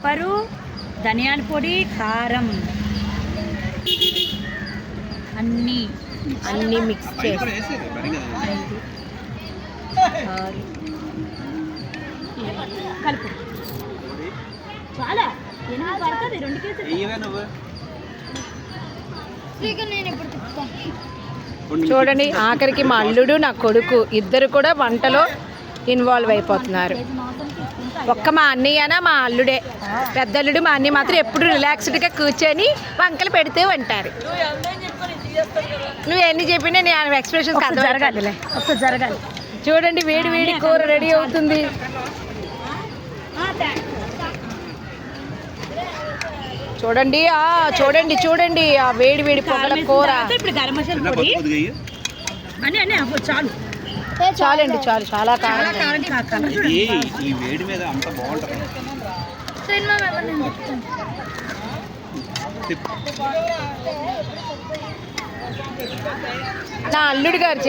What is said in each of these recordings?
పరు ధనియాల పొడి కారం అన్నీ మిక్స్ చేసి 5 6 కలుపు చాలా 8 పడుతుంది 2 కేజీలు. చూడండి ఆఖరికి మా అల్లుడు నా కొడుకు ఇద్దరు కూడా వంటలో ఇన్వాల్వ్ అయిపోతున్నారు. ఒక్క మా అన్నయ్యనా మా అల్లుడే, పెద్ద అల్లుడు మా అన్నయ్య మాత్రం ఎప్పుడు రిలాక్స్డ్గా కూర్చొని వంకలు పెడుతూ ఉంటారు. నువ్వు ఎన్ని చెప్పినా నేను ఎక్స్ప్రెషన్స్ జరగాలి జరగాలి. చూడండి వేడి వేడి కూర రెడీ అవుతుంది. చూడండి చూడండి చూడండి ఆ వేడి వేడి పొగల కూర. ఇప్పుడు గరం మసాలా పొడి చాలు చాలండి చాలు. చాలా నా అల్లుడు గారు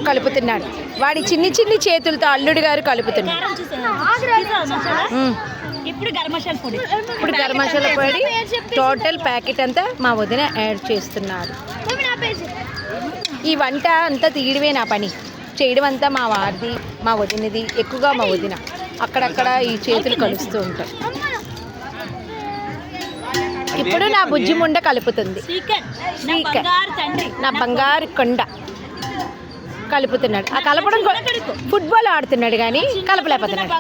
కలుపుతున్నాడు. వాడి చిన్ని చిన్ని చేతులతో అల్లుడు గారు కలుపుతున్నాడు. ఇప్పుడు గరం మసాలా పొడి టోటల్ ప్యాకెట్ అంతా మా వదిన యాడ్ చేస్తున్నారు. ఈ వంట అంతా తీయడమే నా పని, చేయడం అంతా మా వారిది మా వదినది, ఎక్కువగా మా వదిన. అక్కడక్కడ ఈ చేతులు కలుస్తూ ఉంటాయి. ఇప్పుడు నా బుజ్జి ముండ కలుపుతుంది. నా బంగారు కొండ కలుపుతున్నాడు. ఆ కలపడం ఫుట్బాల్ ఆడుతున్నాడు కానీ కలపలేకపోతున్నాడు.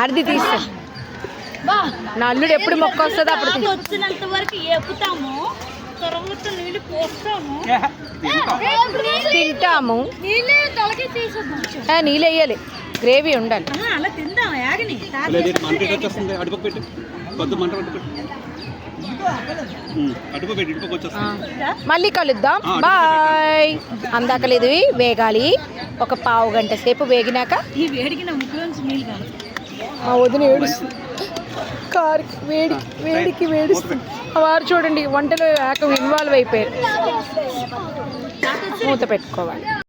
ఆడిది తీస్తాడు. నా అల్లుడు ఎప్పుడు మొక్క వస్తుందో అప్పుడు వచ్చినంత వరకు ఏపుతాము, తర్వాత నీళ్ళు పోస్తాము, తింటాము. నీళ్ళు వేయాలి, గ్రేవీ ఉండాలి. అలా తిందాం. మళ్ళీ కలుద్దాం. బాయ్. అందాక లేదు వేగాలి. ఒక పావు గంట సేపు వేగినాక ఈ వేడికి నా ముక్కులోంచి నీళ్ళు కాదు. మా వదిన ఏడుస్తుంది. కారుకి వేడికి వేడిస్తుంది. వారు చూడండి వంటలో ఏకం ఇన్వాల్వ్ అయిపోయారు. మూత పెట్టుకోవాలి.